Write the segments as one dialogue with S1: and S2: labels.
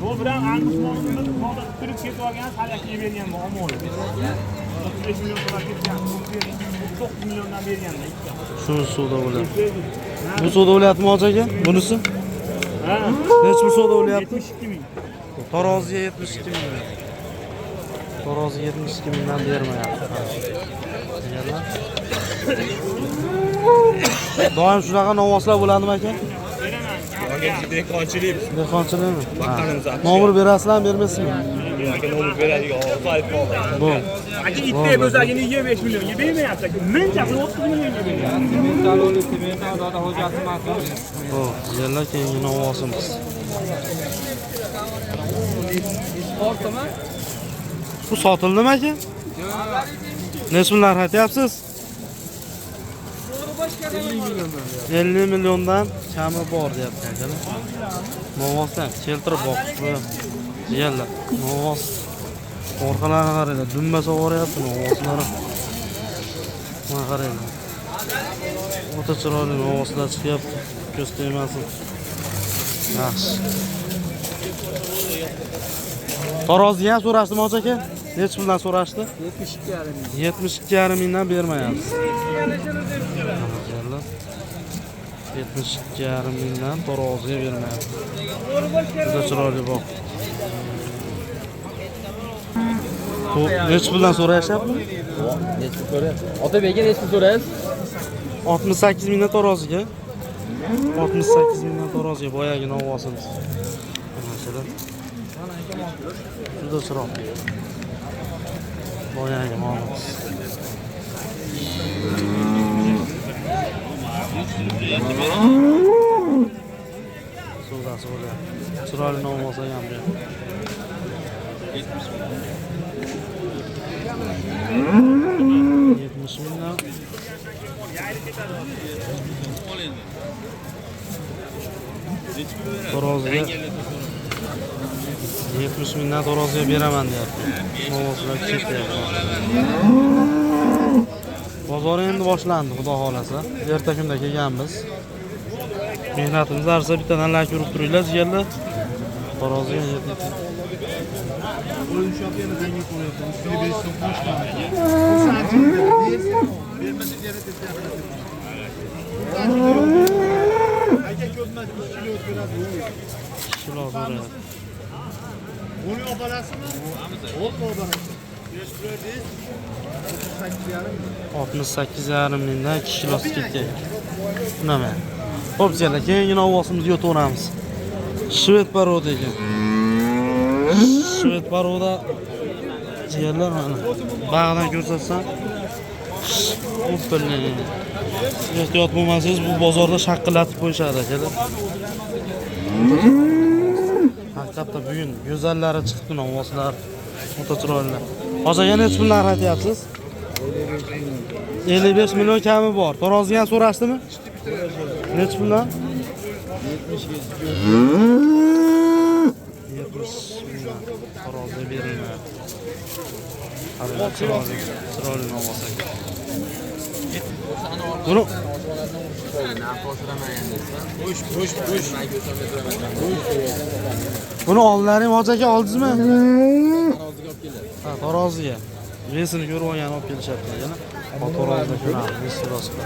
S1: Bu bilan Andijonda moda kirib ketib olgan salakiga bergan bu omol. 35 million so'rab ketgan. 9 milliondan berganda ikki.
S2: Shuni savdo bo'lyapti. Bu savdo bo'lyaptimi hojaga? Bunisi?
S1: Ha.
S2: Necha pul savdo bo'lyapti?
S1: 72 ming.
S2: Taroziga 72 ming. Taroziga 72 mingdan bermayapti. Deganlar. Doim shunaqa novvoslar bo'ladimi aka?
S3: Dehqonchilik
S2: Dehqonchilikmi?
S3: vaqtimiz
S2: Nomer berasizlarmi, bermaysizmi?
S3: aka nomer beradigan sayt qoldi.
S2: Bu.
S1: Aka itte bo'zagini 25 millionga bermayapti. Menchasini 30 millionga beryapti.
S2: Bu, yerlar keyingi novvosimiz. Bu sotildimi aka? Necha pullar aytyapsiz? 50 milliondan kami bor deyapti akalar. Novvosdan keltirib boqish bu. Yerlar, novvos. Orqalarga qaranglar, dumbasa boryapti novvoslari. Mana qaranglar. O'ta chiroyli novvoslar chiqyapti. Ko'z tegmasin. Yaxshi. Taroziga ham so'rashdimi hoji aka? Necha puldan so'rashdi? 72,5 mingdan bermayapsiz. 72,5 mingdan taroziga bermayapti. Juda chiroyli boq. Bu necha puldan so'rayapti?
S4: Necha pul so'rayapti? Otabekka necha pul so'rayapsiz?
S2: 68 mingdan taroziga. 68 mingdan taroziga boyagi novvosimiz. Masalan. Juda chiroyli. Boyagi molimiz. Suvdasi bo'lyapti. Chiroyli novvosa ham bu. 70 mingdan. Taroziga 70 mingdan taroziga beraman deyapti. Novvoslar ketyapti. Bozor endi boshlandi, xudo xolasa. Erta kunda kelganmiz. Mehnatimiz arsa bittadan like urib turinglar, jigarlar. Taroziga yetdi. Kilo so'rayapti.
S1: Buni obalasizmi? Olma obalasi.
S2: 68,5 mingdan 2 kilosi ketgan. Nima? Xo'p, jigarlar, keyingi novvosimizni yo'taveramiz. Shved parodi ekan. Shved paroda jigarlar mana. Bag'dan ko'rsatsam. O'pilni. Ehtiyot bo'lmasangiz bu bozorda shaqillatib qo'yishadi akalar. Haqiqatda bugun go'zallari chiqdi novvoslar. O'ta chiroyli. Hozir yana necha pullar aytyapsiz? 55 million kami bor. Taroziga ham so'rashdimi? Necha puldan? 70 million. Taroziga berilmayapti. Qaranglar, chiroyli novvos ekan. Buni Buni oldlaring hoji aka oldingizmi? Ha, taroziga. Vesini ko'rib olgan olib kelishyapti yana. Taroziga ko'ramiz, ves surasida.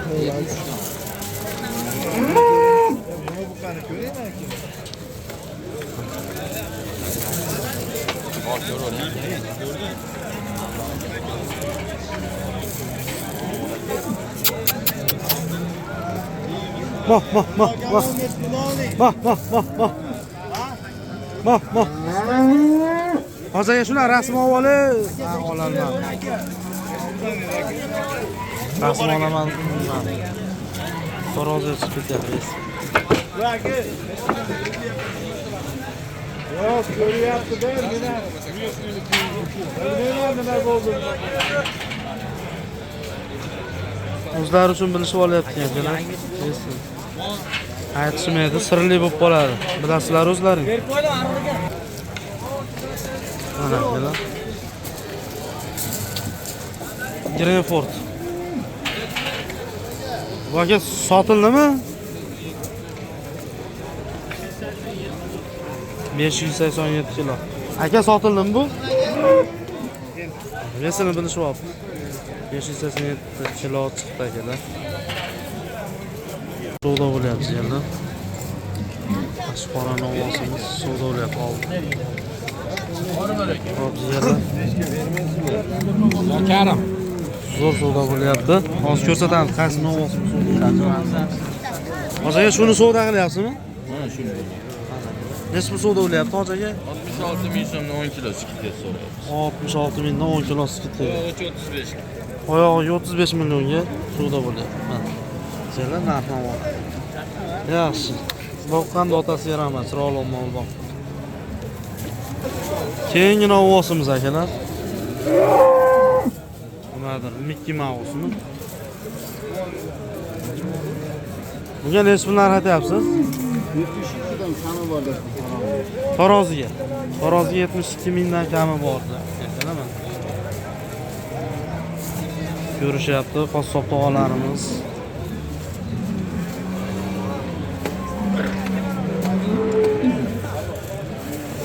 S2: Bak. Hozirga shuna rasm olib olaman. Rasm olaman. Taroziga chiqib ketyapmiz.
S1: Yo'q, ko'ryapti-da, nima bo'ldi?
S2: O'zlari uchun bilishib olyapti ekanlar. Aytishmaydi, sirli bo'lib qoladi. Bilasizlar o'zlaring. Mana akalar. Greenford. Bu aka sotildimi? 587 kilo. Aka sotildimi bu? Vesini bilishib olib. 587 kilo chiqdi akalar. Savdo bo'lyapti endi. Qashqora novosimiz savdo bo'lyapti. Xo'p, yerda.
S4: Karim.
S2: Zo'r savdo bo'lyapti. Hozir ko'rsatamiz qaysi novosimiz savdo. Hojaga shuni savdo qilyapsizmi?
S4: Mana shuni.
S2: Necha pul savdo bo'lyapti hojaga?
S4: 66 ming so'mdan 10 kilo skidga so'rayapmiz.
S2: 66 mingdan 10 kilo skidga.
S4: Oyog'i 35.
S2: Oyog'iga 35 millionga savdo bo'lyapti. Mana. Sizlar narxdan bor. Yaxshi. Boqqanda otasiga rahmat, chiroyli mol boq. Keyingi novosimiz akalar. Nimadir, Mickey Mouse'mi? Bunga necha pul narx aytyapsiz?
S5: 72dan kami bor deb.
S2: Taroziga. Taroziga 72 mingdan kami bor deb. Aytalaman. Ko'rishyapti qassob tog'alarimiz.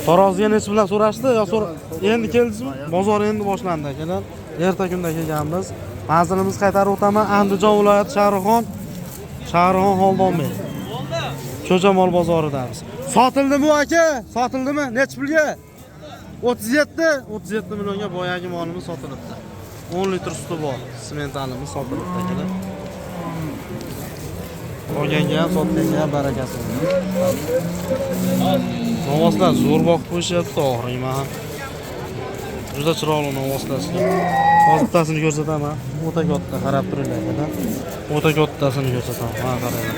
S2: Taroziga necha bilan so'rashdi yo endi keldingizmi? Bozor endi boshlandi akalar. Erta kunda kelganmiz. Manzilimiz qaytarib o'taman. Andijon viloyati Shahruxon Xoldonbek. Cho'jamol bozoridamiz. Sotildimi aka? Sotildimi? Necha pulga? 37 millionga boyagi molimiz sotilibdi. 10 litr suti bor. Sementalimiz sotilibdi akalar. Olganga ham, sotganga ham barakasi bor. Novoslar zo'r boqib qo'yishyapti, oxirima ham. Juda chiroyli novoslar. Hozir bittasini ko'rsataman. O'ta katta, qarab turinglar akalar. O'ta kattasini ko'rsataman. Mana qaranglar.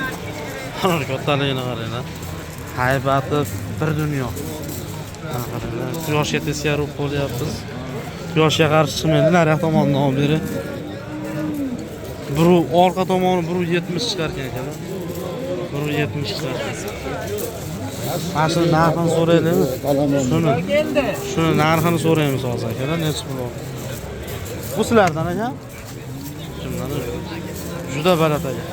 S2: Mana kattaligini qaranglar. Haybati bir dunyo. Mana qaranglar. Quyoshga teskari urib qo'yapmiz. Quyoshga qarshi chiqmaydi, nariyoq tomondan olib beri. Bir orqa tomoni 170 chiqar ekan akalar. 170 chiqar. Ashuni narxini so'raylikmi? Shuni narxini so'raymiz hozir akalar, necha pul bor? Bu sizlardan aka? Kimdan? Juda baland aka.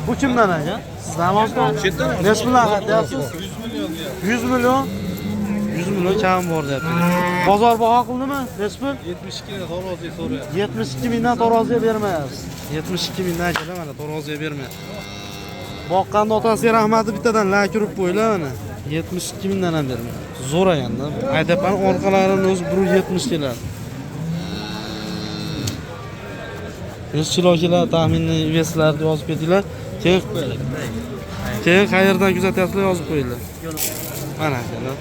S2: Bu kimdan aka? Sizdan boshqa? Necha pul aytyapsiz? 100 million. 100 million kam bor deyapti. Bozor baho qildimi? Necha pul?
S4: 72 dan taroziga so'rayapmiz.
S2: 72 mingdan taroziga bermayapsiz. 72 mingdan akalar mana taroziga bermayapti. Boqqanda otasiga rahmati bittadan like urib qo'ylar mana. 72 mingdan ham bermayapti. Zo'r ekanda. Aytayapman, orqalarini o'zi 170 keladi. Necha kilo keladi taxminiy veslarni yozib ketinglar. Keyin qayerdan kuzatyapsizlar yozib qo'yinglar. Mana akalar.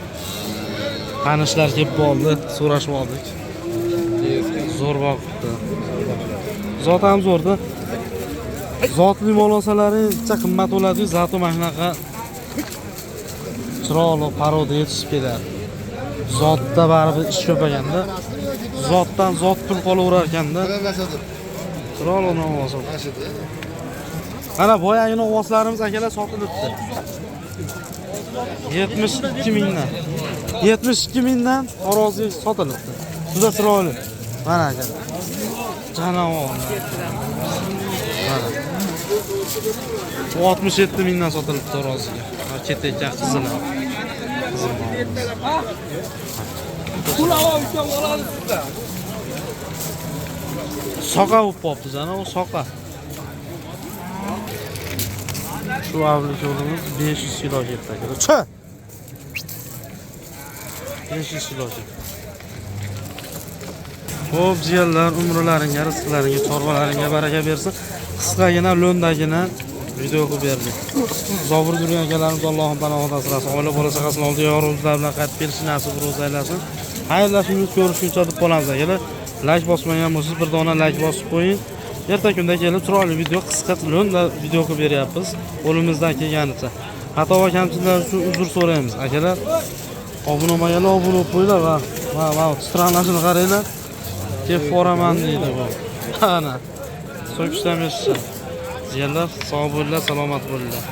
S2: Tanishlar kelib qoldi, so'rashib oldik. Zo'r boqibdi. Zot ham zo'rda. Zotli mol olsalaringiz qimmat bo'ladi-yu, zato mana shunaqa chiroyli paroda yetishib keladi. Zotda baribir ish ko'payganda, zotdan zot pul qolaverar ekanda. Chiroyli novoz. Mana boyagi novoslarimiz akalar sotilibdi. 72 mingdan. 72 mingdan taroziga sotilibdi. Juda chiroyli. Mana akalar. Janob. Mana. 67 mingdan sotilibdi taroziga. Ketayotgan qizil. Soqa bo'lib qolibdi janob, soqa. Şu avlikolimiz 500 kilo ketdi akalar. Chi! 500 kilo ketdi. Xo'p, jiyanlar, umrlaringga, rizqlaringga, chorvalaringga baraka bersin. Qisqagina, lo'ndagina video qilib berdik. Zobir yurgan akalarimiz Allohning panohida asrasin. Oila bola chaqasini oldi yorug'lar bilan qaytib kelish nasib ro'z aylasin. Xayrlashimiz ko'rishguncha deb qolamiz akalar. Like bosmagan bo'lsangiz bir dona like bosib qo'ying. Erta kunda kelib chiroyli video, qisqa lo'nda video qilib beryapmiz. Qo'limizdan kelganicha. Xato va kamchiliklar uchun uzr so'raymiz. Akalar, obuna bo'lmaganlar obuna bo'lib qo'yinglar va stranlashini qaranglar. Kelib boraman deydi bu. Ana. So'kishdan eshitsa. Jiyanlar, sog' bo'linglar, salomat bo'linglar.